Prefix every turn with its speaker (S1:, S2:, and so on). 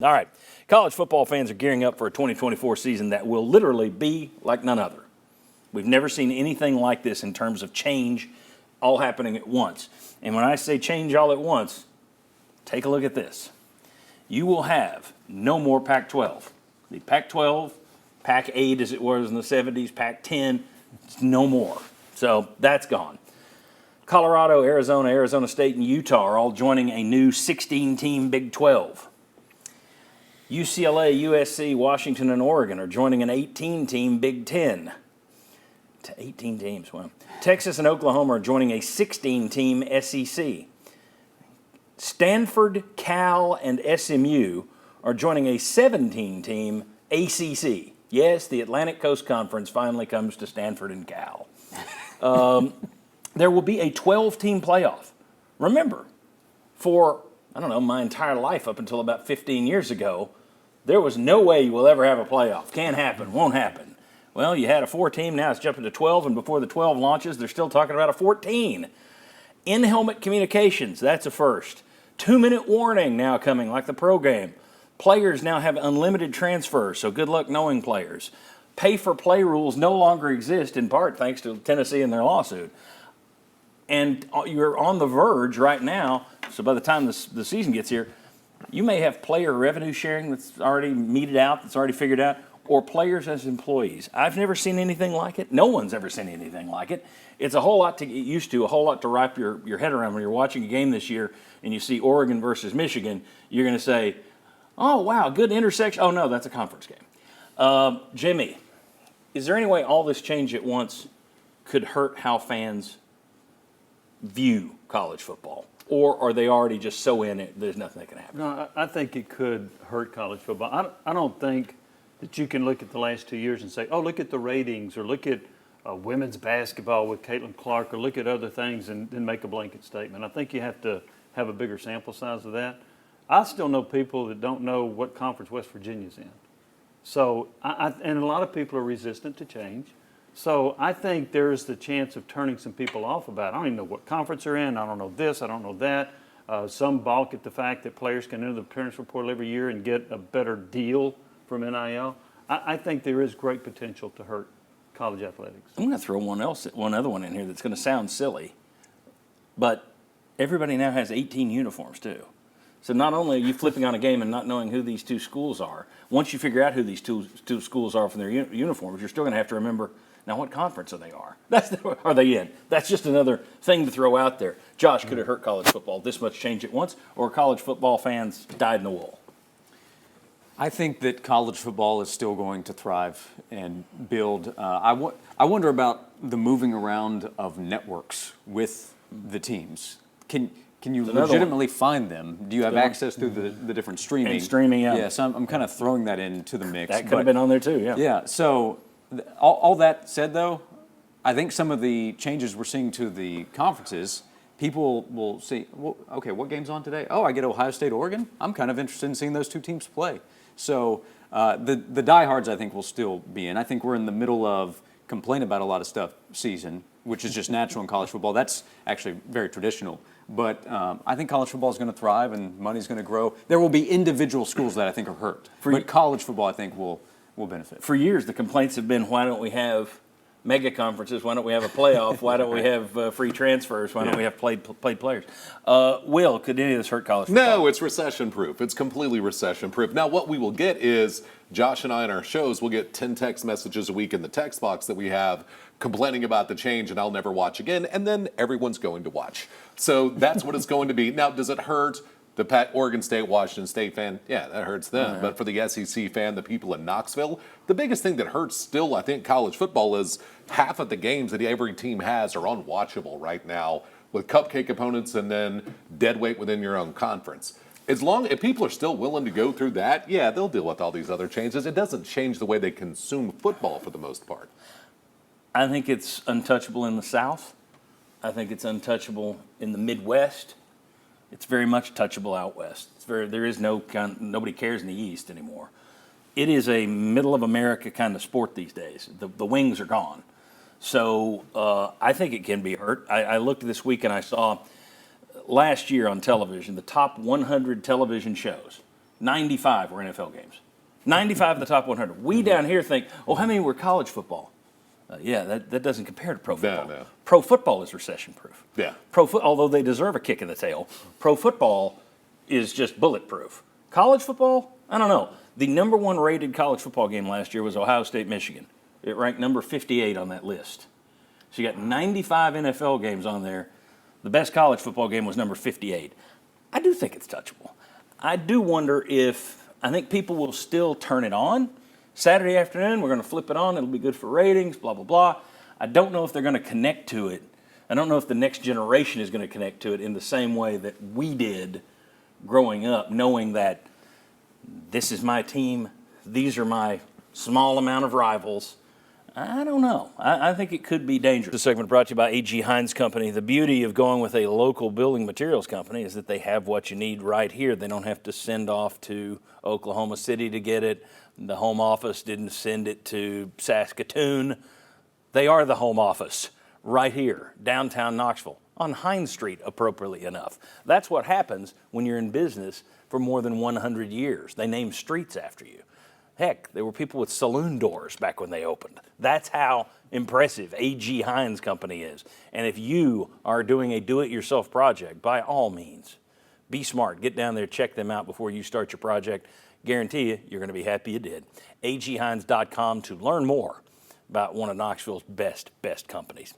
S1: All right, college football fans are gearing up for a 2024 season that will literally be like none other. We've never seen anything like this in terms of change all happening at once. And when I say change all at once, take a look at this. You will have no more Pac-12. The Pac-12, Pac-8 as it was in the 70s, Pac-10, no more. So that's gone. Colorado, Arizona, Arizona State, and Utah are all joining a new 16-team Big 12. UCLA, USC, Washington, and Oregon are joining an 18-team Big 10. 18 teams, wow. Texas and Oklahoma are joining a 16-team SEC. Stanford, Cal, and SMU are joining a 17-team ACC. Yes, the Atlantic Coast Conference finally comes to Stanford and Cal. There will be a 12-team playoff. Remember, for, my entire life up until about 15 years ago, there was no way you will ever have a playoff. Can't happen, won't happen. Well, you had a 4-team, now it's jumping to 12, and before the 12 launches, they're still talking about a 14. In-helmet communications, that's a first. 2-minute warning now coming, like the pro game. Players now have unlimited transfers, so good luck knowing players. Pay-for-play rules no longer exist, in part thanks to Tennessee and their lawsuit. And you're on the verge right now, so by the time the season gets here, you may have player revenue sharing that's already meted out, that's already figured out, or players as employees. I've never seen anything like it. No one's ever seen anything like it. It's a whole lot to get used to, a whole lot to wrap your head around. When you're watching a game this year and you see Oregon versus Michigan, you're going to say, oh, wow, good intersection. Oh, no, that's a conference game. Jimmy, is there any way all this change at once could hurt how fans view college football? Or are they already just so in it, there's nothing that can happen?
S2: No, I think it could hurt college football. I don't think that you can look at the last 2 years and say, oh, look at the ratings, or look at women's basketball with Caitlin Clark, or look at other things and then make a blanket statement. I think you have to have a bigger sample size of that. I still know people that don't know what conference West Virginia's in. So, and a lot of people are resistant to change. So I think there's the chance of turning some people off about it. I don't even know what conference they're in. I don't know this. I don't know that. Some balk at the fact that players can enter the transfer portal every year and get a better deal from NIL. I think there is great potential to hurt college athletics.
S1: I'm going to throw one other one in here that's going to sound silly, but everybody now has 18 uniforms too. So not only are you flipping on a game and not knowing who these two schools are, once you figure out who these two schools are from their uniforms, you're still going to have to remember, now what conference are they in? That's just another thing to throw out there. Josh, could it hurt college football, this much change at once, or college football fans dyed in the wool?
S3: I think that college football is still going to thrive and build. I wonder about the moving around of networks with the teams. Can you legitimately find them? Do you have access through the different streaming?
S1: And streaming, yeah.
S3: Yeah, so I'm kind of throwing that into the mix.
S1: That could have been on there too, yeah.
S3: Yeah, so all that said, though, I think some of the changes we're seeing to the conferences, people will see, well, okay, what game's on today? Oh, I get Ohio State, Oregon? I'm kind of interested in seeing those two teams play. So the diehards, I think, will still be in. I think we're in the middle of complain about a lot of stuff season, which is just natural in college football. That's actually very traditional. But I think college football is going to thrive and money's going to grow. There will be individual schools that I think are hurt. But college football, I think, will benefit.
S1: For years, the complaints have been, why don't we have mega conferences? Why don't we have a playoff? Why don't we have free transfers? Why don't we have played players? Will, could any of this hurt college football?
S4: No, it's recession-proof. It's completely recession-proof. Now, what we will get is Josh and I in our shows will get 10 text messages a week in the text box that we have complaining about the change and I'll never watch again, and then everyone's going to watch. So that's what it's going to be. Now, does it hurt the Oregon State, Washington State fan? Yeah, that hurts them. Right. But for the SEC fan, the people in Knoxville, the biggest thing that hurts still, I think, college football is half of the games that every team has are unwatchable right now with cupcake opponents and then dead weight within your own conference. If people are still willing to go through that, yeah, they'll deal with all these other changes. It doesn't change the way they consume football for the most part.
S1: I think it's untouchable in the South. I think it's untouchable in the Midwest. It's very much touchable out west. There is nobody cares in the East anymore. It is a middle of America kind of sport these days. The wings are gone. So I think it can be hurt. I looked this week and I saw last year on television, the top 100 television shows 95 were NFL games. 95 of the top 100. We down here think, oh, how many were college football? Yeah, that doesn't compare to pro football.
S4: No.
S1: Pro football is recession-proof.
S4: Yeah.
S1: Although they deserve a kick in the tail, pro football is just bulletproof. College football, I don't know. The number one rated college football game last year was Ohio State-Michigan. It ranked number 58 on that list. So you got 95 NFL games on there. The best college football game was number 58. I do think it's touchable. I do wonder I think people will still turn it on. Saturday afternoon, we're going to flip it on. It'll be good for ratings, blah, blah, blah. I don't know if they're going to connect to it. I don't know if the next generation is going to connect to it in the same way that we did growing up, knowing that this is my team, these are my small amount of rivals. I don't know. I think it could be dangerous. This segment brought to you by A.G. Hines Company. The beauty of going with a local building materials company is that they have what you need right here. They don't have to send off to Oklahoma City to get it. The home office didn't send it to Saskatoon. They are the home office right here, downtown Knoxville, on Hines Street, appropriately enough. That's what happens when you're in business for more than 100 years. They name streets after you. Heck, there were people with saloon doors back when they opened. That's how impressive A.G. Hines Company is. And if you are doing a do-it-yourself project, by all means, be smart. Get down there, check them out before you start your project. Guarantee you're going to be happy you did. aghines.com to learn more about one of Knoxville's best companies.